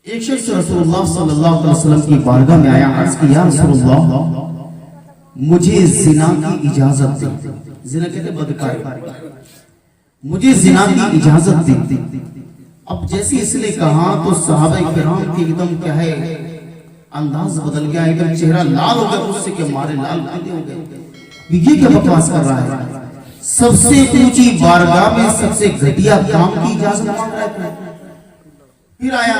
ایک شخص رسول اللہ صلی اللہ علیہ وسلم کی بارگاہ میں آیا، عرض کی یا رسول اللہ مجھے زنا کی اجازت دے. زنا کہتے بدکاری، مجھے زنا کی اجازت دے. اب جیسے اس نے کہا تو صحابہ کرام کی ایک دم کیا ہے انداز بدل گیا، ایک دم چہرہ لال ہو گیا، اس سے کہ مارے لال پیلے ہو گئے، یہ کیا بکواس کر رہا ہے؟ سب سے اونچی بارگاہ میں سب سے گھٹیا کام کی اجازت مانگ رہا ہے. پھر آیا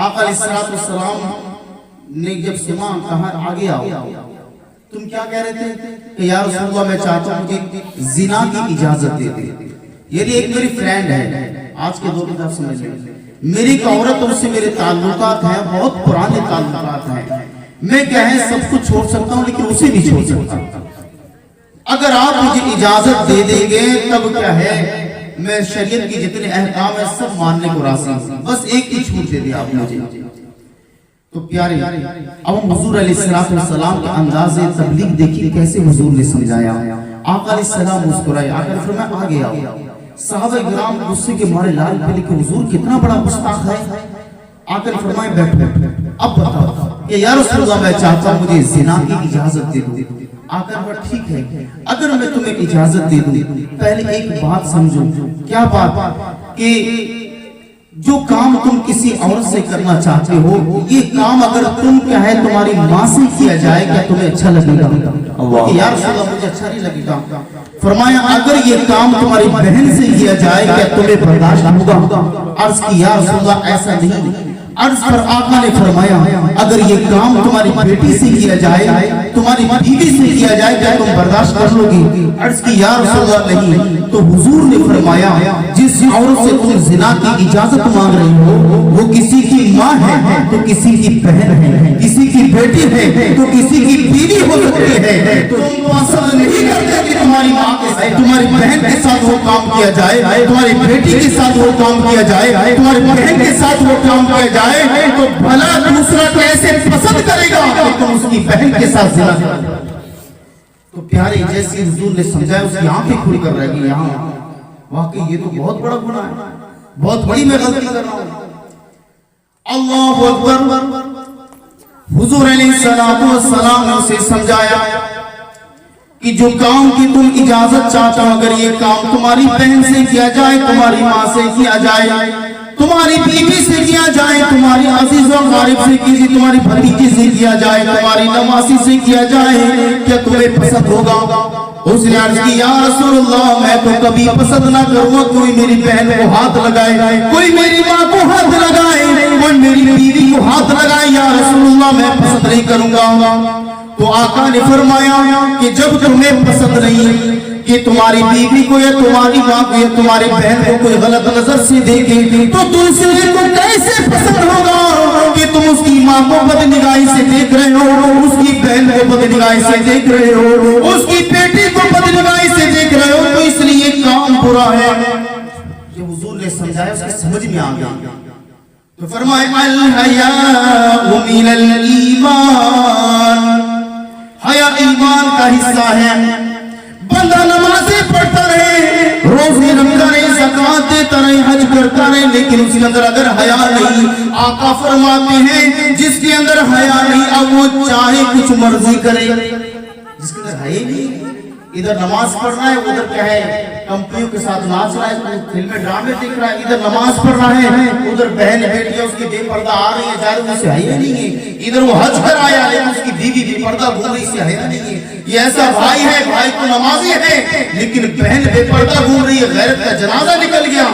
آقا علیہ السلام نے جب سنا کہا آگے آؤ، تم کیا کہہ رہے تھے کہ یا رسول اللہ میں چاہتا ہوں مجھے زنا کی اجازت دے دے. یہ ایک میری فرینڈ ہے، آج کے دور میں آپ سمجھ لیں، میری ایک عورت اور سے میرے تعلقات ہیں، بہت پرانے تعلقات ہیں، میں کیا ہے سب کچھ چھوڑ سکتا ہوں لیکن اسے نہیں چھوڑ سکتا. اگر آپ مجھے اجازت دے دیں گے تب کیا ہے میں شریعت کی جتنے احکام ہیں سب ماننے کو راضی ہوں، بس ایک ہی چھوٹ دے دیا آپ مجھے. تو پیارے اب ہم حضور علیہ السلام کے انداز تبلیغ دیکھیں کیسے حضور نے سمجھایا. آقا علیہ السلام مسکرائے، آقا نے فرمایا آگے آؤ. صحابہ کرام غصے کے مارے لال پھلے کہ حضور کتنا بڑا گستاخ ہے. آقا نے فرمایا بیٹھو، اب بتاؤ کہ یا رسول اللہ میں چاہتا ہوں مجھے زنا کی اجازت دے دو. آقا نے فرمایا ٹھیک ہے اگر میں تمہیں اجازت دے دوں، پہلے ایک بات سمجھو. کیا بات؟ کہ جو کام تم کسی عورت سے کرنا چاہتے ہو یہ کام اگر تم کیا ہے تمہاری ماں سے کیا جائے کیا تمہیں اچھا لگے گا؟ کہ یا رسول اللہ مجھے اچھا نہیں لگے گا. فرمایا اگر یہ کام تمہاری بہن سے کیا جائے کیا تمہیں برداشت ہوگا؟ عرض کی یا رسول اللہ ایسا نہیں. عرض پر آقا نے فرمایا اگر یہ کام تمہاری بیٹی سے کیا جائے، تمہاری بیوی سے کیا جائے کیا تم برداشت کر لو گی؟ عرض کی یا رسول اللہ نہیں. تو حضور نے فرمایا جس عورت سے تم زنا کی اجازت مانگ رہی ہو وہ کسی کی ماں ہے تو کسی کی بہن ہے، کسی کی بیٹی ہے تو کسی کی بیوی ہو سکتی ہے. تم پسند نہیں کرتے کہ تمہاری ماں کے ساتھ، تمہاری بہن کے ساتھ وہ کام کیا جائے، تمہاری بیٹی کے ساتھ وہ کام کیا جائے، تمہاری بہن کے ساتھ وہ کام کیا جائے، تو بھلا دوسرا کیسے پسند کرے گا کہ تم اس کی بہن کے ساتھ زنا کرو. تو پیارے جیسے حضور نے سمجھایا اس کی آنکھیں کھل کر رہ گئی، یہاں واقعی یہ تو بہت بڑا گناہ ہے، بہت بڑی میں غلطی کر رہا ہوں. اللہ اکبر. حضور علیہ السلام نے اسے سمجھایا کہ جو کام کی تم اجازت چاہتا ہو اگر یہ کام تمہاری بہن سے کیا جائے، تمہاری ماں سے کیا جائے، تمہاری بیوی سے کیا جائے، تمہاری عزیز و غارب سے کیجیے، تمہاری بھتیجی سے کیا جائے، تمہاری نواسی سے کیا جائے، کیا تمہیں پسند ہوگا؟ اس نے عرض کی یا رسول اللہ میں تو کبھی پسند نہ کروں کوئی میری بہن کو ہاتھ لگائے، کوئی میری ماں کو ہاتھ لگائے، کوئی میری بیوی کو ہاتھ لگائے، یا رسول اللہ میں پسند نہیں کروں گا. تو آقا نے فرمایا کہ جب تمہیں پسند نہیں کہ تمہاری بیوی کو یا تمہاری ماں کو یا تمہاری بہن کو کوئی غلط نظر سے دیکھے تو دوسرے کو کیسے پسند ہوگا کہ تم اس کی ماں کو بد نگاہی سے دیکھ رہے ہو، اس کی بہن کو بد نگاہی سے دیکھ رہے ہو، اس کی بیٹی کو بد نگاہی سے دیکھ رہے ہو، تو اس لیے کام برا ہے. جو حضور نے سمجھایا اس کی سمجھ میں آ گیا. تو فرمایا الحیاء من الایمان، حیا ایمان کا حصہ ہے. بندہ نمازیں پڑھتا رہے، روزے رکھتا رہے، زکوٰۃ دیتا رہے، حج کرتا رہے، لیکن اس کے اندر اگر حیا نہیں، آقا فرماتے ہیں جس کے اندر حیا نہیں اب وہ چاہے کچھ مرضی کرے. جس کے اندر حیا نہیں، ادھر نماز پڑھ رہا ہے ادھر کیا ہے کمپنیوں کے ساتھ ناچ رہا ہے، فلمیں ڈرامے دیکھ رہا ہے، ادھر نماز پڑھ رہا ہے، ادھر بہن بیٹیاں اس کی بے پردہ آ رہی ہیں جا رہی ہیں، اسے حیا نہیں ہے. ادھر وہ حج کر آیا لیکن اس کی بیوی بے پردہ گھوم رہی، اسے حیا نہیں ہے. یہ ایسا بھائی ہے، بھائی تو نمازی ہے لیکن بہن بے پردہ گھوم رہی ہے، غیرت کا جنازہ نکل گیا.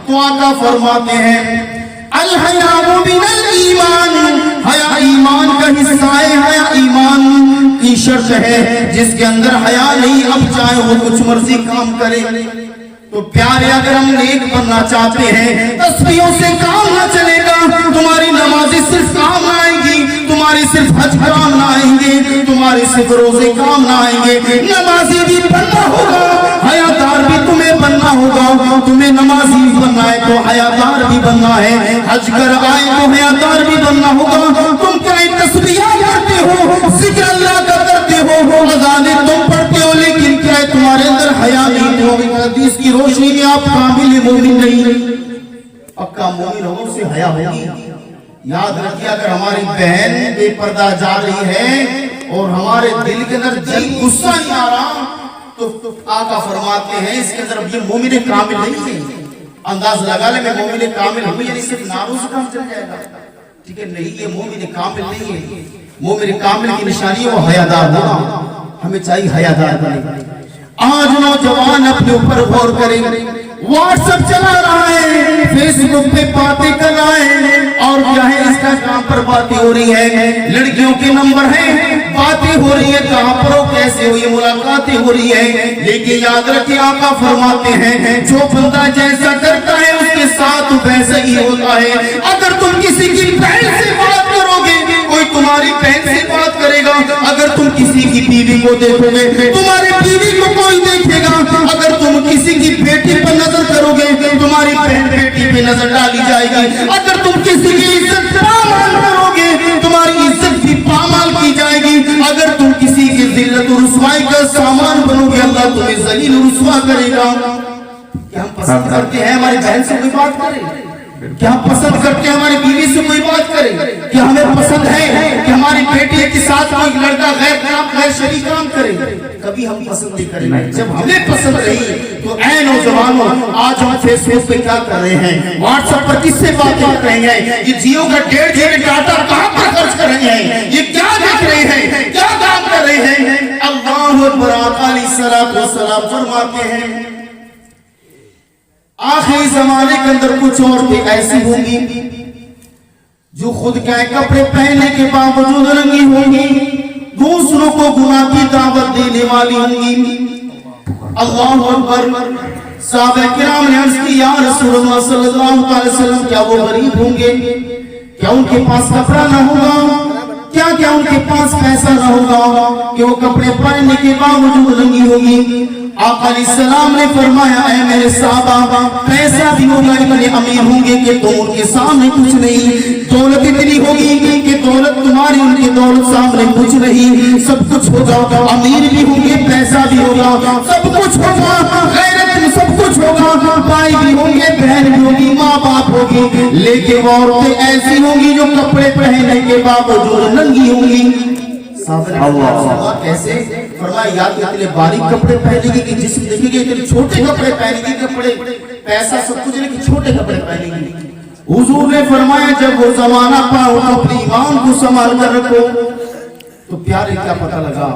تو آقا فرماتے ہیں الحیاء من الایمان، حیا ایمان کا حصہ ہے، حیا ایمان کی شرط ہے. جس کے اندر حیا نہیں اب چاہے وہ کچھ مرضی کام کرے. تو پیارے اگر ہم نیک بننا چاہتے ہیں تسبیحوں سے کام نہ چلے گا. تمہاری نمازی صرف کام نہ آئیں گی، تمہاری صرف حج کام نہ آئیں گے، تمہاری صرف روزے کام نہ آئیں گے. نمازی بھی بننا ہوگا، حیادار بھی تمہیں بننا ہوگا. تمہیں نمازی بننا ہے تو حیادار بھی بننا ہے، حج کر آئے تو حیادار بھی بننا ہوگا. تم کیا تسبیحاں کرتے ہو، ذکر اللہ کا کرتے ہو، اذانیں تم پڑھتے ہو، لیکن کیا تمہارے اندر حیا نہیں؟ تو حدیث کی روشنی میں آپ کامل مومن نہیں. پکا مومن ہو سے حیا ہوگی. یاد رکھیے اگر ہماری بہن بے پردہ جا رہی ہے اور ہمارے دل کے اندر غصہ نہیں آ رہا تو آقا فرماتے ہیں اس کے اندر یہ مومن کامل نہیں ہے. انداز لگا لے میں مومن کامل ہوں یعنی صرف ناروں سے کام چل جائے گا, ٹھیک ہے, نہیں, یہ مومن کامل نہیں ہے. مومن کامل کی نشانی ہے وہ حیادار ہوگا, ہمیں چاہیے حیادار بنے. آج نوجوان اپنے اوپر غور کریں, واٹس ایپ چلا رہا ہے, فیس بک پہ باتیں کر رہا ہے, اور کیا ہے انسٹاگرام پر باتیں ہو رہی ہیں, لڑکیوں کے نمبر ہیں, باتیں ہو رہی ہیں, کہاں پر ہو, کیسے ہوئی, ملاقاتیں ہو رہی ہیں. لیکن یاد رکھیں آقا فرماتے ہیں جو بندہ جیسا کرتا ہے اس کے ساتھ ویسا ہی ہوتا ہے. اگر تم کسی کی بہن سے بات کرو گے کوئی تمہاری بہن سے بات کرے گا, اگر تم کسی کی بیوی کو دیکھو گے تمہاری بیوی کو کوئی دیکھے گا, اگر تم کسی کی بیٹی پر نظر کرو گے تمہاری بہن بیٹی پہ نظر ڈالی جائے گی, اگر تم کسی کی عزت پامال کرو گے تمہاری عزت بھی پامال کی جائے گی, اگر تم کسی کی ذلت و رسوائی کا سامان بنو گے اللہ تمہیں ذلیل و رسوا کرے گا. کیا ہم پسند کرتے ہیں ہماری بہن سے کوئی بات کرے؟ کیا ہم پسند کرتے ہیں ہماری بیوی سے کوئی بات کرے؟ کیا ہمیں پسند ہے کہ ہماری بیٹی کے ساتھ کوئی لڑکا غیر شرعی کام کرے؟ کبھی ہم پسند نہیں کریں گے. جب ہمیں پسند نہیں تو اے نوجوانوں آج ہم فیس بک پہ کیا کر رہے ہیں, واٹس ایپ پر کس سے باتیں کر رہے ہیں, یہ جیو کا 1.5 GB ڈاٹا کہاں پر خرچ کر رہے ہیں, یہ کیا دیکھ رہے ہیں, کیا کام کر رہے ہیں. اللہ اکبر. آقا علیہ الصلوۃ والسلام فرماتے ہیں آخری زمانے کے اندر کچھ عورتیں ایسی ہوں گی جو خود کے کپڑے پہننے کے باوجود رنگی ہوں گی, دوسروں کو گناہ کی دعوت دینے والی ہوں گی. اللہ اکبر. صحابہ کرام نے عرض کی یا رسول اللہ صلی اللہ علیہ وسلم کیا وہ غریب ہوں گے, کیا ان کے پاس کپڑا نہ ہوگا, کیا ان کے پاس پیسہ نہ ہوگا کہ وہ کپڑے پہننے کے باوجود رنگی ہوگی. آقا علیہ السلام نے فرمایا اے میرے صحابہ پیسہ بھی ہوگا اتنے امیر ہوں گے کہ تم ان کے سامنے کچھ نہیں, دولت اتنی ہوگی کہ دولت تمہاری ان کی دولت سامنے کچھ نہیں, سب کچھ ہوگا, امیر بھی ہوں گے, پیسہ بھی ہوگا, سب کچھ ہوگا, غیرت میں سب کچھ ہوگا, بھائی بھی ہوں گے, بہن بھی ہوگی, ماں باپ ہوگی, لیکن وہ عورتیں ایسی ہوں گی جو کپڑے پہننے کے باوجود ننگی ہوں گی. اللہ کیسے فرمایا یاد اتنے باریک کپڑے پہنے گی کہ جسم دیکھیں گے, اتنے چھوٹے کپڑے پہنے گی, کپڑے پیسہ سب کچھ لیکن چھوٹے کپڑے پہنے گی. حضور نے فرمایا جب وہ زمانہ پاؤ تو اپنی ایمان کو سنبھال کر رکھو. تو پیارے کیا پتہ لگا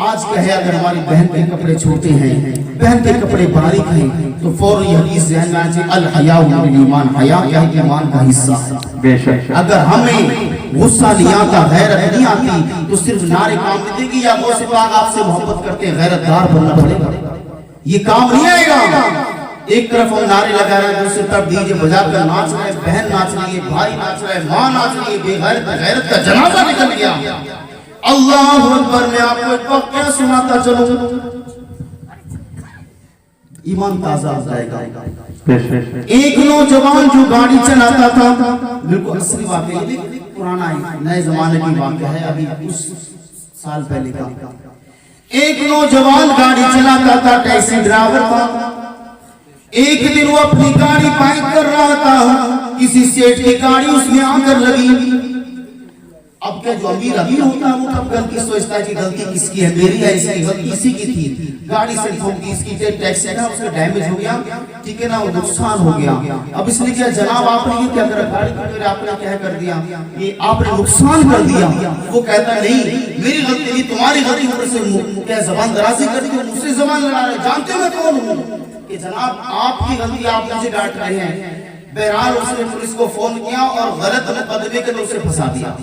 آج کیا ہے, اگر ہماری بہن کے کپڑے چھوٹے ہیں, بہن کے کپڑے باریک ہیں تو فوراً یہ حدیث ذہن میں آ جائے الحیاء من الایمان, حیا کیا ہے ایمان کا حصہ ہے. بے شک اگر ہمیں غصہ نہیں آتا, غیرت نہیں آتی تو صرف نعرے کام نہیں دے گی, یا غوث پاک آپ سے محبت کرتے ہیں غیرت دار بننا پڑے گا, یہ کام نہیں آئے گا. ایک طرف ہم نعرے لگا رہے ہیں, دوسری طرف ڈی جے بجا کر ناچ رہے ہیں, بہن ناچ رہی ہے, بھائی ناچ رہا ہے, ماں ناچ رہی ہے, بے غیرت کا جنازہ نکل گیا. اللہ اکبر. میں آپ کو ایک واقعہ سناتا چلوں, ایمان تازہ ہو جائے گا. ایک نوجوان جو گاڑی چلاتا تھا, بالکل اصلی واقعہ ہے, پرانا ہے, نئے زمانے کی واقعہ ہے, ابھی کچھ سال پہلے کا. ایک نوجوان گاڑی چلاتا تھا, ٹیکسی ڈرائیور تھا. ایک دن وہ اپنی گاڑی بائک کر رہا تھا, کسی سیٹ کی گاڑی اس میں آ کر لگی. اب کیا جو امیر ہوتا ہے وہ کب غلطی سوچتا ہے کہ غلطی کس کی ہے, میری ہے, اس کی غلطی اسی کی تھی, گاڑی سے ٹھوک دی, اس کی ٹیکسی نا اس کا ڈیمیج ہو گیا, ٹھیک ہے نا, وہ نقصان ہو گیا. اب اس نے کیا جناب آپ نے یہ کیا کرا, گاڑی کو آپ نے کیا کر دیا, یہ آپ نے نقصان کر دیا. وہ کہتا نہیں میری غلطی نہیں, تمہاری غلطی, اوپر سے کیا زبان درازی کر دی, مجھ سے زبان لڑا رہے, جانتے میں کون ہوں کہ جناب آپ کی غلطی, آپ مجھے ڈانٹ رہے ہیں. بہرحال اس نے پولیس کو فون کیا اور غلط مقدمے کے اسے پھنسا دیا.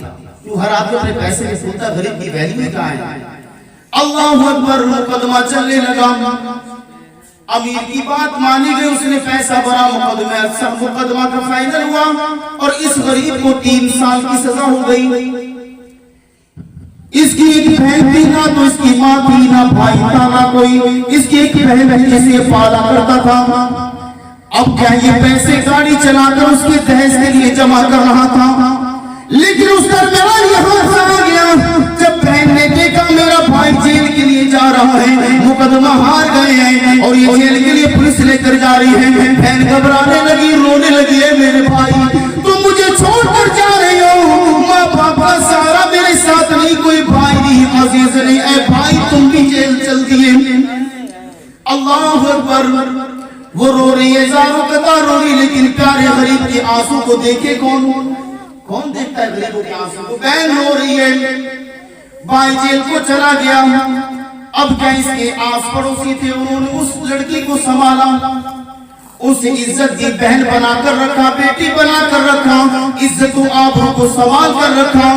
تو ہر آدمی اپنے پیسے کے سنتا, غریب کی ویلیو کہاں ہے. اللہ اکبر. مقدمہ چلنے لگا, امیر کی بات مانی گئی, اس نے پیسہ بھرا, مقدمہ کا فائنل ہوا اور اس غریب کو 3 سال کی سزا ہو گئی. اس کی ایک بہن تھی, نہ تو اس کی ماں تھی, نہ بھائی تھا, نہ کوئی. اس کی ایک بہن جسے پالا کرتا تھا. اب کیا یہ پیسے گاڑی چلا کر اس کے دہیز کے لیے جمع کر رہا تھا, لیکن اس درمیان یہاں سے آ گیا. جب بہن نے دیکھا میرا بھائی جیل کے لیے جا رہا ہے, مقدمہ ہار گئے ہیں اور یہ جیل کے لیے پولیس لے کر جا رہی ہے, بہن گھبرانے لگی, رونے لگی, ہے میرے بھائی تم مجھے چھوڑ کر جا اکبر. وہ رو رہی ہے, زاروں قطار رو رہی, لیکن پیارے غریب کے آنسو کو دیکھے کون دیکھتا ہے غریبوں کے آنسو کو؟ بہن رو رہی ہے. بھائی جیل کو چلا گیا. اب کیا اس کے آس پڑوسی تھے, انہوں نے اس لڑکی کو سنبھالا, اسے عزت دی, بہن بنا کر رکھا, بیٹی بنا کر رکھا, عزت و آبرو کو سنبھال کر رکھا.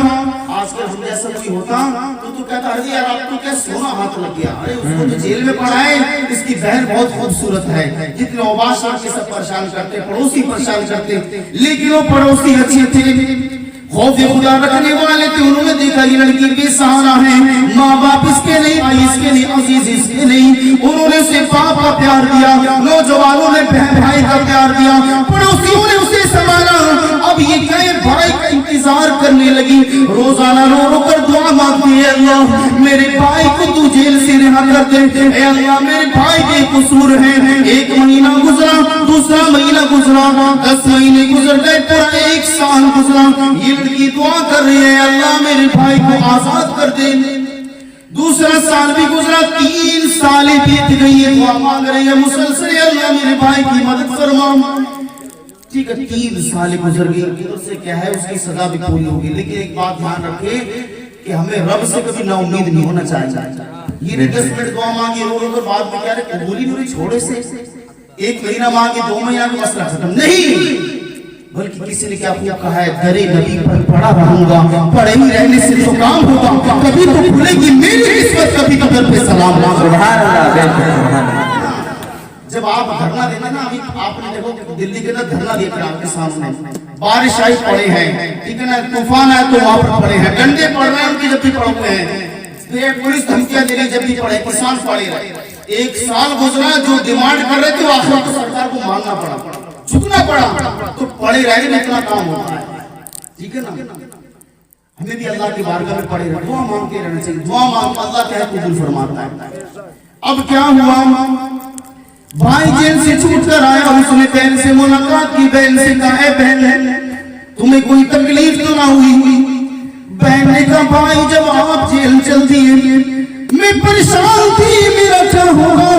آج کل ہم جیسا کوئی ہوتا تو کہتا ہے یار آپ کو کیا سونا ہاتھ لگ گیا, ارے اس کو تو جیل میں پڑا ہے, اس کی بہن بہت خوبصورت ہے. جتنے اوباش کے سب پریشان کرتے, پڑوسی پریشان کرتے, لیکن وہ پڑوسی اچھے تھے, خوف خدا رکھنے والے تھے. انہوں نے دیکھا یہ لڑکی بے سہارا ہے, ماں باپ اس کے نہیں, بھائی اس کے نہیں, عزیز اس کے نہیں. انہوں نے اسے باپ کا پیار دیا, نوجوانوں نے بہن بھائی کا پیار دیا, پڑوسیوں نے اسے سنبھالا. اب یہ کہے بھائی کا انتظار کرنے لگی, روزانہ رو رو کر دعا مانگتی ہے, اللہ میرے بھائی کو تو جیل سے رہا کر دے, اے اللہ میرے بھائی بے قصور ہے. ایک مہینہ گزرا, دوسرا مہینہ گزرا, 10 مہینے گزر گئے, پورا 1 سال گزرا. یہ لڑکی دعا کر رہی ہے, اللہ میرے بھائی کو آزاد کر دے. دوسرا سال بھی گزرا, 3 سال بیت گئی ہے, دعا مانگ رہی ہے مسلسل, اللہ میرے بھائی کی مدد فرما. ٹھیک ہے, 3 سال گزر گئی, اس سے کیا ہے, اس کی سزا بھی پوری ہوگی. لیکن ایک بات دھیان رکھے کہ ہمیں رب سے کبھی نا امید نہیں ہونا چاہیے. یہ 10 منٹ دعا مانگی, رو رو کر بعد میں کیا رہے, قبولی نہیں چھوڑے سے 1 مہینہ مانگی, 2 مہینہ کا مسئلہ ختم نہیں. بلکہ کسی نے کیا کہا ہے, درے نبی پر پڑا رہوں گا, پڑے ہی رہنے سے تو کام ہوگا, کبھی تو بھولے گی میری نسبت, کبھی قدر پہ سلام. سبحان اللہ. جب آپ دھرنا دینا نا, ابھی آپ نے دیکھو دلی کے اندر دھرنا دیا آپ کے سامنے, بارش آئی پڑے ہیں, ٹھیک ہے نا, طوفان آئے تو وہاں پر پڑے ہیں, ڈنڈے پڑ رہے ہیں ان کی جب بھی پڑے ہوئے ہیں, پولیس دھمکیاں دے رہی جب بھی پڑے, کسان پڑے رہے. 1 سال گزرا, جو ڈیمانڈ کر رہے تھے آخر تو سرکار کو ماننا پڑا, جھکنا پڑا, تو پڑے رہنے میں اتنا کام ہوتا ہے. ٹھیک ہے نا, ہمیں بھی اللہ کی بارگاہ میں پڑے رہے, دعا مانگتے رہنا چاہیے, دعا مانگ اللہ کیا ہے قبول فرماتا ہے. اب کیا ہوا, بھائی جیل سے چھوٹ کر آیا, اس نے بہن سے ملاقات کی, بہن سے کہا اے بہن تمہیں کوئی تکلیف تو نہ ہوئی؟ بہن نے کہا بھائی جب آپ جیل چل دیے میں پریشان تھی, میرا کیا ہوگا,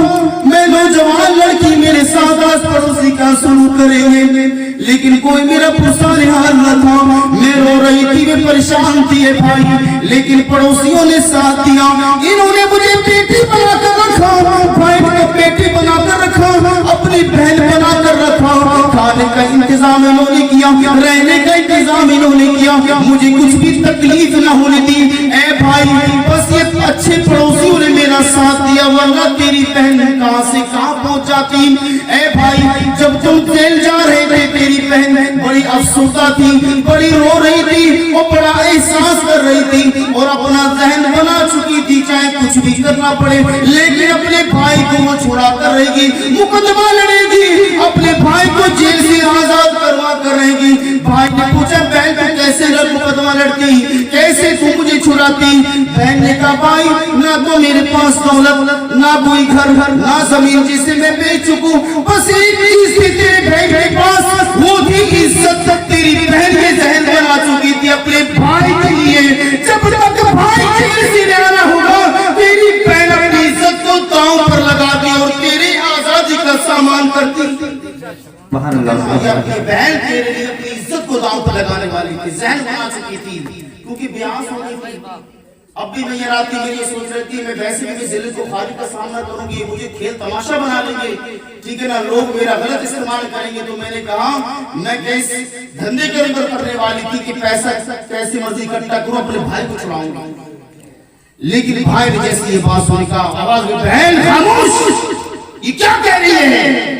میں نوجوان لڑکی, میرے ساتھ آس پڑوسی کا سلوک کریں گے, لیکن کوئی میرا پرسان حال نہ تھا, میں رو رہی تھی, میں پریشان تھی ہے بھائی, لیکن پڑوسیوں نے ساتھ دیا, انہوں نے مجھے بیٹی بنا کر رکھا, بھائی کو بیٹی بنا کر رکھا, اپنی بہن بنا کر رکھا, کھانے کا انتظام انہوں نے کیا, رہنے کا انتظام انہوں نے کیا, مجھے کچھ بھی تکلیف نہ ہونے دی. اے بھائی بس یہ اچھے پڑوسیوں نے میرا ساتھ دیا, ورنہ تیری بہن کہاں سے کہاں پہنچ جاتی. اے بھائی جب تم جیل جا رہے تھے, تیری بہن بڑی افسردہ تھی, بڑی رو رہی تھی, وہ بڑا احساس کر رہی تھی, اور اپنا ذہن بنا چکی تھی, چاہے کچھ بھی کرنا پڑے, لیکن اپنے بھائی کو وہ چھڑا کر رہے گی, مقدمہ لڑے گی, اپنے بھائی کو جیل سے آزاد کروا کر رہے گی. بھائی نے پوچھا بہن تو کیسے مقدمہ لڑتی, کیسے تو مجھے چھڑاتی؟ بہن نے کہا بھائی نہ تو میرے پاس دولت, نہ کوئی گھر, نہ زمین جسے میں بیچ چکوں, بس ایک چیز تھی تیرے بہن کے پاس, وہ تھی عزت. تیری بہن کے ذہن بنا چکی تھی اپنے بھائی کے لیے, جب تک بھائی جیل سے رہنا ہوگا, تیری بہن اپنی عزت کو داؤں پر لگاتی اور تیری آزادی کا سامان کرتی. سبحان اللہ. اپنی بہن تیرے لیے اپنی عزت کو داؤں پر لگانے والی تھی, ذہن بنا چکی تھی, کیونکہ بیاس ہو گئی تھی. اب بھی میں یہ رات میں یہ سوچ رہی تھی, میں ویسے بھی ضلع کو خارج کا سامنا کروں گی, مجھے کھیل تماشا بنا لیں گے, ٹھیک ہے نا, لوگ میرا غلط استعمال کریں گے. تو میں نے کہا میں کیسے دھندے کے اندر کرنے والی تھی کہ پیسہ کیسے مرضی اکٹھا کروں, اپنے بھائی کو چھڑاؤں گا. لیکن بھائی نے جیسے یہ بات سنی, کہا آواز میں بہن خاموش, یہ کیا کہہ رہی ہے؟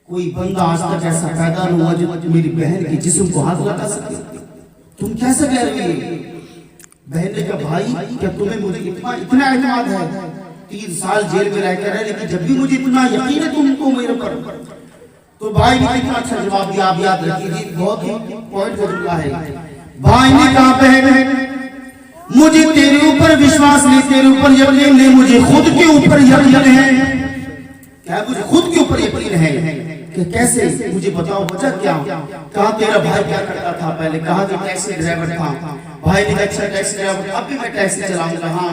کوئی بندہ آج تک ایسا پیدا نہ ہوا جو میری بہن کے جسم کو ہاتھ لگا سکے, تم کیسے کہہ رہی ہے؟ بہن نے کہا بھائی کیا تمہیں مجھے اتنا اعتماد ہے, 3 سال جیل میں رہ کر رہے, لیکن جب بھی مجھے اتنا یقین ہے تم کو میرے پر. تو بھائی نے کتنا اچھا جواب دیا, آپ یاد رکھیے, بہت ہی پوائنٹ کا جملہ ہے. بھائی نے کہا بہن مجھے تیرے اوپر وشواس نہیں, تیرے اوپر یقین نہیں, مجھے خود کے اوپر یقین ہے. کیا مجھے خود کے اوپر یقین ہے کہ کیسے, مجھے بتاؤ وجہ کیا؟ کہا تیرا بھائی کیا کرتا تھا پہلے, کہا کہ ٹیکسی ڈرائیور تھا. بھائی نے کہا اچھا ٹیکسی ڈرائیور, اب بھی میں ٹیکسی چلاؤں گا. ہاں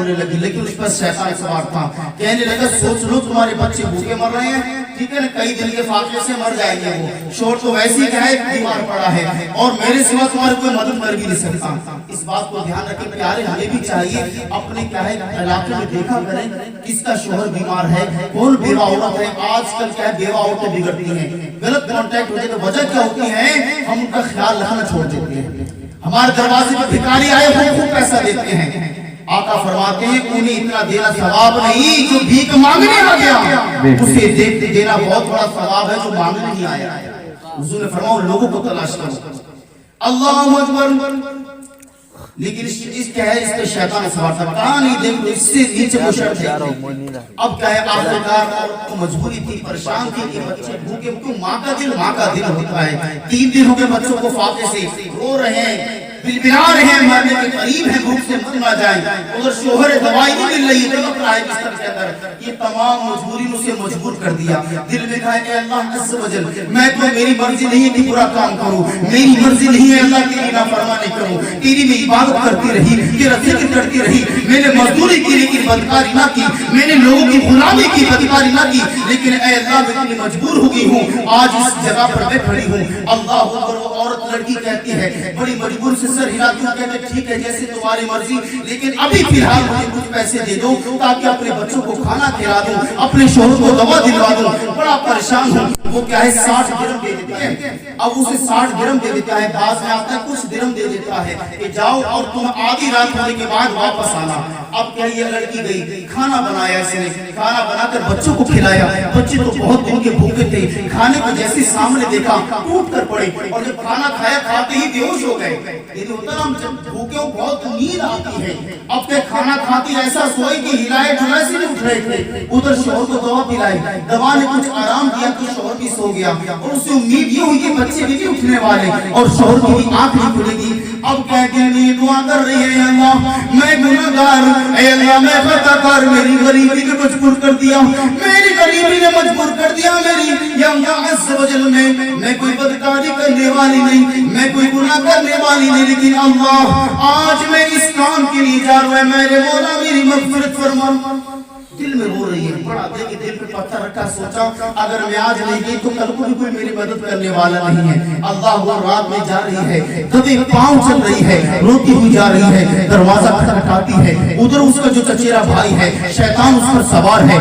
رونے لگی، لیکن اس پر شیطان سوار تھا، کہنے لگا سوچ لو تمہارے بچے بھوکے مر رہے ہیں، ٹھیک ہے نا، کئی دن کے فاقے سے مر جائیں گے، وہ شور تو ویسے ہی کیا ہے بیمار پڑا ہے، اور میرے سوا تمہارے کوئی مدد کر بھی نہیں سکتا۔ اس بات کو دھیان رکھیں پیارے، ہمیں بھی چاہیے اپنے کیا ہے علاقے میں دیکھا کریں کس کا شوہر بیمار ہے، کون بیوہ عورت ہے۔ آج کل کیا ہے بیوہ عورتیں بگڑتی ہیں، غلط کانٹیکٹ ہو جائے تو وجہ کیا ہوتی ہے، ہم ان کا خیال رکھنا چھوڑ دیتے ہیں۔ ہمارے دروازے پر بھکاری آئے وہ خوب پیسہ دیتے ہیں، آقا فرماتے ہیں انہیں اتنا دینا ثواب نہیں جو بھیک مانگنے آ گیا، اسے دینا بہت بڑا ثواب ہے جو مانگنے نہیں آیا۔ حضور نے فرمایا لوگوں کو تلاش کرو، اللہ اکبر۔ لیکن اس کیا ہے، اس پہ شیطان سوار تھا، کہا نہیں دیکھو اس سے نیچے وہ شرط ہے۔ اب کیا ہے آخرکار تو مجبوری تھی، پریشان تھی کہ بچے بھوکے، کیوں ماں کا دل ہوتا ہے۔ 3 دن ہو گئے بچوں کو فاقے سے، رو رہے ہیں، بلبلا رہے ہیں، مرنے کے قریب ہیں، بھوک سے مر نہ جائیں، اگر شوہر دوائی نہیں مل رہی ہے تو اپنا ہے بستر کے اندر۔ یہ تمام مجبوری نے اسے مجبور کر دیا، دل میں کہا کہ اللہ عز و جل میں تو میری مرضی نہیں ہے کہ برا کام کروں، میری مرضی نہیں ہے اللہ تیری نافرمانی کروں، تیری میں عبادت کرتی رہی، تیرا ذکر کرتی رہی، میں نے مزدوری کی لیکن بدکاری نہ کی، میں نے لوگوں کی غلامی کی بدکاری نہ کی، لیکن اے اللہ میں اتنی مجبور ہو گئی ہوں، آج اس جگہ پر میں کھڑی ہوں۔ اللہ اکبر۔ وہ عورت لڑکی کہتی ہے بڑی مجبور سے سر ہلاتی ہوں، کہتے ٹھیک ہے جیسے تمہاری مرضی، لیکن ابھی فی الحال مجھے کچھ پیسے دے دو تاکہ اپنے بچوں کو کھانا کھلا دوں، اپنے شوہر کو دوا دلوا دوں، بڑا پریشان ہوں۔ وہ کیا ہے 60 درہم دے دیتے ہیں، اب اسے 60 درہم دے دیتا ہے، بعض میں آتا ہے کچھ درہم دے دیتا ہے کہ جاؤ اور تم آدھی رات ہونے کے بعد واپس آنا۔ اب کیا یہ لڑکی گئی، کھانا بنایا اس نے، کھانا بنا کر بچوں کو کھلایا، بچے تو بہت دن کے بھوکے تھے، کھانے کو جیسے سامنے دیکھا ٹوٹ کر پڑے، اور جب کھانا کھایا کھاتے ہی بے ہوش ہو گئے۔ یہ ہوتا نا جب بھوکے ہو بہت نیند آتی ہے، اب کہ کھانا کھاتی ایسا سوئی کہ ہلائے ڈھلائے سے نہیں اٹھ رہے تھے، ادھر شوہر کو دوا پلائی، دوا نے کچھ آرام دیا تو شوہر بھی سو گیا، اور اسے امید یہ ہوئی کہ بچے بھی اٹھنے والے اور شوہر کی بھی آنکھ نہیں کھلے گی۔ اب کہہ کے یہ دعا کر رہی ہے اللہ میں گناہگار، اے اللہ میں خطا کار، میری غریبی نے مجبور کر دیا، میری غریبی نے مجبور کر دیا میری، یا اللہ عز و جل میں کوئی بدکاری کرنے والی نہیں، میں کوئی گناہ کرنے والی نہیں، لیکن اللہ آج میں اس کام کے لیے جا رہا ہے، میرے مولا میری مغفرت فرما۔ دل میں رو رہی ہے، بڑا دیکھ دل پہ پتھر رکھا، سوچا اگر میں آج نہیں گئی تو کل کو بھی کوئی میری مدد کرنے والا نہیں ہے۔ اللہ وہ رات میں جا رہی ہے، دبے پاؤں چل رہی ہے، روتی ہوئی جا رہی ہے، دروازہ کھٹکھٹاتی ہے، ادھر اس کا جو چچیرا بھائی ہے شیطان اس پر سوار ہے،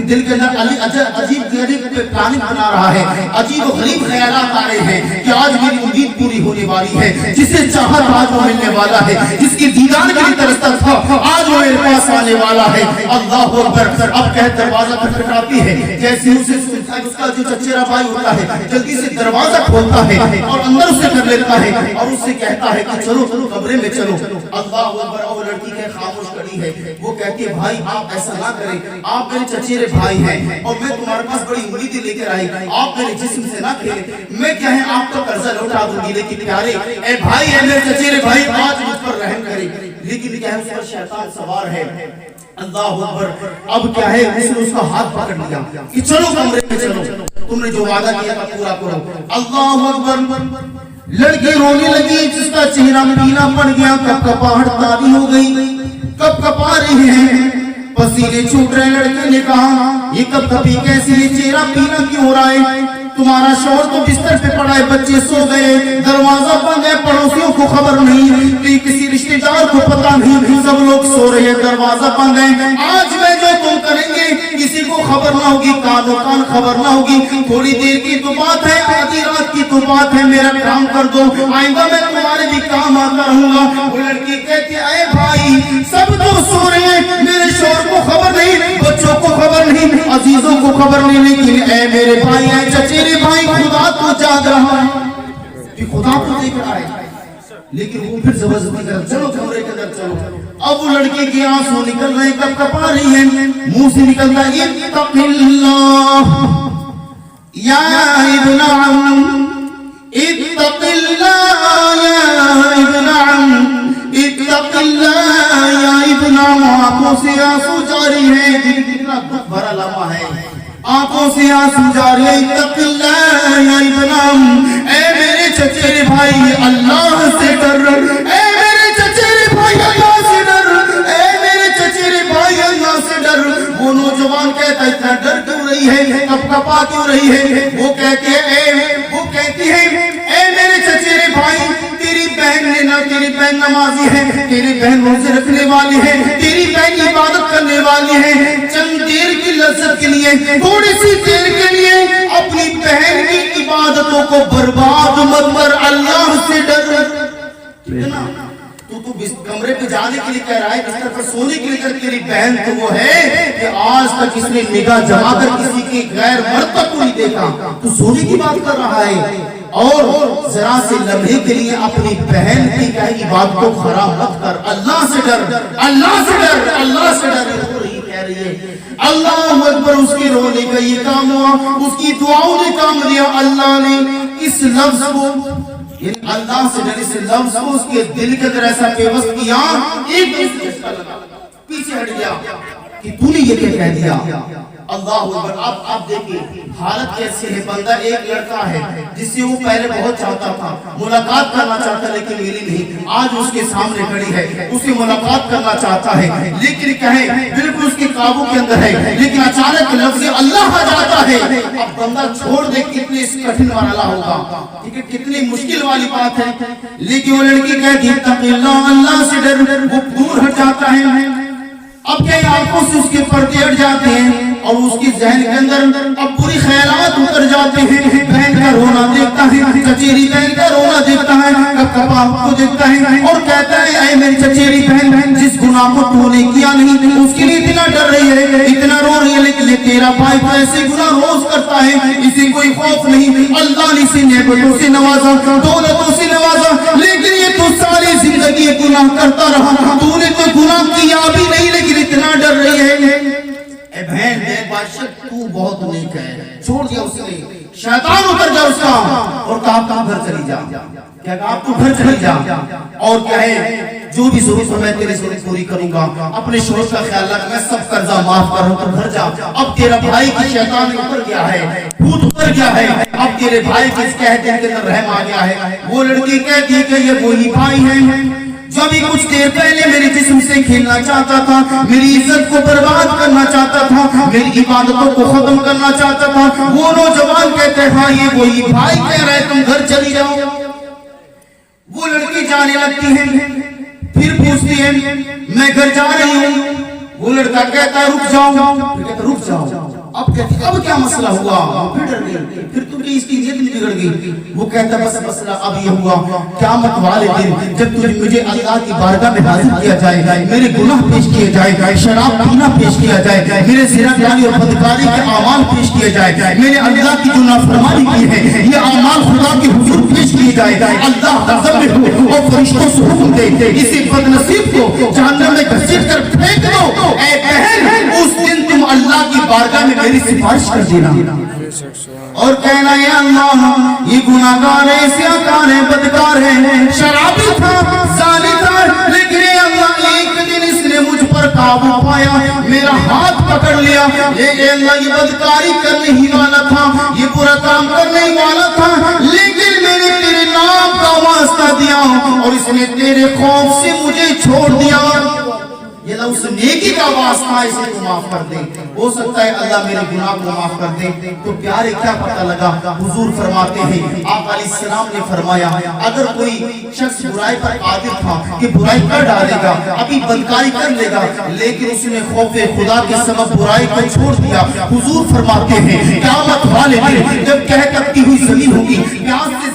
دل کے اندر عجیب غریب پلاننگ بنا رہا ہے، عجیب و غریب خیالات آ رہے ہیں کہ آج میری امید پوری ہونے والی ہے، جسے چاہا تھا آج وہ ملنے والا ہے، جس کی دیدار کے لیے ترستا تھا آج وہ میرے پاس آنے والا ہے۔ اللہ اکبر۔ اب کہہ دروازہ کھٹکھٹاتی ہے، جیسے اسے اس کا جو چچیرا بھائی ہوتا ہے جلدی سے دروازہ کھولتا ہے اور اندر اسے کر لیتا ہے اور اس سے کہتا ہے کہ چلو کمرے میں چلو۔ اللہ اکبر۔ اور لڑکی کہ خاموش کھڑی ہے، وہ کہتی ہے بھائی آپ ایسا نہ کریں، آپ میرے چچیرے بھائی ہیں اور میں تمہارے پاس بڑی امیدیں لے کر آئی، آپ میرے جسم سے نہ کھیلیں، میں کیا ہے آپ کا قرضہ لوٹا دوں گی، لیکن پیارے اے بھائی اے میرے چچیرے بھائی آج مجھ پر رحم کریں، لیکن کیا ہے اس پر شیطان سوار ہے۔ اللہ اکبر۔ اب کیا ہے اس نے اس کا ہاتھ پکڑ لیا کہ چلو کمرے میں چلو، تم نے جو وعدہ کیا تھا پورا کرو۔ اللہ اکبر۔ لڑکی رونے لگی، جس کا چہرہ پیلا پڑ گیا، کب کپاہٹ تاری ہو گئی، کب کپا رہی ہیں، پسینے چھوٹ رہے۔ لڑکے نے کہا یہ کب کپی کیسے، یہ چہرہ پیلا کیوں ہو رہا ہے، تمہارا شوہر تو بستر پہ پڑا ہے، بچے سو گئے، دروازہ بند ہے، پڑوسیوں کو خبر نہیں، کسی رشتہ دار کو پتہ نہیں، سب لوگ سو رہے ہیں، دروازہ بند ہے، آج میں جو تم کریں گے کسی کو خبر نہ ہوگی، کانوں کان خبر نہ ہوگی، تھوڑی دیر کی تو بات ہے، آدھی رات کی تو بات ہے، میرا کام کر دو، آئندہ میں تمہارے بھی کام آتا رہوں گا۔ وہ لڑکی کہتی ہے اے بھائی سب تو سو رہے ہیں، میرے شوہر کو خبر نہیں، بچوں کو خبر نہیں، عزیزوں کو خبر نہیں، لیکن اے میرے بھائی اے چچیرے بھائی خدا تو جاگ رہا ہے، کہ خدا تو دیکھ رہا ہے، لیکن وہ پھر زبردستی کر چلو کمرے کے اندر چلو۔ اب وہ لڑکی کی آنسو نکل رہے، کب کپا رہی ہے، منہ سے نکلتا ہے اتق اللہ یا ابن عم، اتق اللہ یا ابن عم، اتق اللہ یا ابن عم۔ آنکھوں سے آنسو جاری ہے، دل کتنا دکھ بھرا لمحہ ہے، آنکھوں سے آنسو جاری ہے، اتق اللہ یا ابن عم، اے میرے چچیرے بھائی اللہ سے ڈر، اے میرے چچیرے بھائی اللہ سے ڈر، اے میرے کہتا اتنا ڈر کیوں رہی ہے, کب کپا کیوں رہی ہے؟ وہ کہتی ہے اے میرے چچیرے بھائی, تیری بہن نمازی ہے, تیری بہن روزے رکھنے والی ہے, تیری بہن عبادت کرنے والی ہے. چند دیر کی لذت کے لیے, تھوڑی سی دیر کے لیے اپنی بہن کی عبادتوں کو برباد مت کر, اللہ سے ڈر. تو کمرے پہ جانے کے لیے کہہ رہا ہے, بستر پر سونے کے لیے. تیری بہن تو وہ ہے کہ آج تک اس نے نگاہ جما کر کسی کی غیر مرد تک کو نہیں دیکھا, تو سونے کی بات کر رہا ہے. اور ذرا سے لمحے کے لیے اپنی بہن کی عبادت کو خراب مت کر, اللہ سے ڈر, اللہ سے ڈر, اللہ سے ڈر. کہہ رہی ہے اللہ اکبر. اس کے رونے کا یہ کام ہوا, اس کی دعاؤں نے کام لیا. اللہ نے اس لفظ کو, یعنی اللہ سے ڈر, اس لفظ کو اس کے دل کے اندر ایسا پیوست کیا, ایک پیچھے ہٹ گیا کہ تو نے یہ کیا کہہ دیا. اللہ اکبر. اب دیکھیں حالت کیسی ہے. بندہ ایک لڑکا ہے جس سے وہ پہلے بہت چاہتا تھا, ملاقات کرنا چاہتا لیکن ملی نہیں. آج اس کے سامنے کھڑی ہے, اس سے ملاقات کرنا چاہتا ہے لیکن کہیں بالکل اس کے قابو کے اندر ہے, لیکن اچانک لفظ اللہ آ جاتا ہے. اب بندہ چھوڑ دے, کتنی کٹھن مرحلہ ہوگا, کتنی مشکل والی بات ہے. لیکن وہ لڑکی کہتی ہے اتق اللہ, اللہ سے ڈر. وہ دور ہٹ جاتا ہے. اب کیا آنکھوں سے اس کے پردے ہٹ جاتے ہیں اور اس کے ذہن کے اندر اب بری خیالات اتر جاتے ہیں. بہن کا رونا دیکھتا ہے, چچیری بہن کا رونا دیکھتا ہے, کپا کو دیکھتا ہے اور کہتا ہے اے میری چچیری بہن, جس گناہ کو تو نے کیا نہیں اس کے لیے اتنا ڈر رہی ہے, اتنا رو رہی ہے, لیکن یہ تیرا بھائی تو ایسے گناہ روز کرتا ہے, اسے کوئی خوف نہیں. اللہ نے اسے نعمتوں سے نوازا, دولتوں سے نوازا, لیکن یہ تو ساری زندگی گناہ کرتا رہا. تو نے تو گناہ کیا بھی نہیں لیکن اتنا ڈر رہی ہے. اے بہن میرے بادشاہ تو بہت نیک ہے. چھوڑ دیا اس نے, شیطان اتر گیا اس کا اور کہا گھر چلی جا. کیا کہا آپ تو گھر چلی جا اور کہے جو بھی ضرورت ہے میں تیری ضرورت پوری کروں گا. اپنے شوہر کا خیال رکھ, میں سب قرضہ معاف کر رہا ہوں, تو گھر جا. اب تیرا بھائی کی شیطان اتر گیا ہے, بھوت اتر گیا ہے. اب تیرے بھائی کی اس کہتے کے اندر رحم آ گیا ہے. وہ لڑکی کہتی ہے کہ یہ وہی بھائی ہیں جو ابھی کچھ دیر پہلے میرے جسم سے کھیلنا چاہتا تھا, میری عزت کو برباد کرنا چاہتا تھا, میری عبادتوں کو ختم کرنا چاہتا تھا. وہ نوجوان کہتے ہیں ہاں یہ وہی بھائی کہہ رہے تم گھر چلی جاؤ. وہ لڑکی جانے لگتی ہے, پھر پوچھتی ہے میں گھر جا رہی ہوں. وہ لڑکا کہتا ہے رک جاؤ. اب کہتی اب کیا مسئلہ ہوا, پھر ڈر گئی, پھر تو اس کی نیت نہیں بگڑ گئی. وہ کہتا بس مسئلہ اب یہ ہوا, قیامت والے دن جب مجھے اللہ کی بارگاہ میں حاضر کیا جائے, میرے گناہ پیش کیے جائے, شراب پینا پیش کیا جائے, میرے زنا جانی اور بدکاری کے اعمال پیش کیے جائے, میں نے اللہ کی جو نافرمانی کی ہے یہ اعمال خدا کے حضور پیش کیے جائے. اللہ غضب میں ہو اور فرشتوں سے حکم دے اسی بدنصیب کو جہنم میں گھسیٹ کر پھینک دو. اے بہن اس دن تم اللہ کی بارگاہ میں میری سفارش کر دینا اور کہنا یا اللہ یہ گناہگار ہے, سیاکار ہے, بدکار ہے, شرابی تھا, زانی تھا, لیکن اے اللہ ایک دن اس نے مجھ پر قابو پایا, میرا ہاتھ پکڑ لیا. اے اللہ یہ بدکاری کرنے ہی والا تھا, یہ برا کام کرنے ہی والا تھا, لیکن میں نے تیرے نام کا واسطہ دیا اور اس نے تیرے خوف سے مجھے چھوڑ دیا. یہ لو اس نیکی کا واسطہ اسے کو معاف کر دے. ہو سکتا ہے اللہ میرے گناہ کو معاف کر دے. تو پیارے کیا پتہ لگا, حضور فرماتے ہیں, آقا علیہ السلام نے فرمایا اگر کوئی شخص برائی پر قادر تھا کہ برائی کر ڈالے گا, ابھی بدکاری کر لے گا, لیکن اس نے خوف خدا کے سبب برائی کو چھوڑ دیا, حضور فرماتے ہیں قیامت والے دن جب کہہ کہتی ہوئی زمین ہوگی, پیاس سے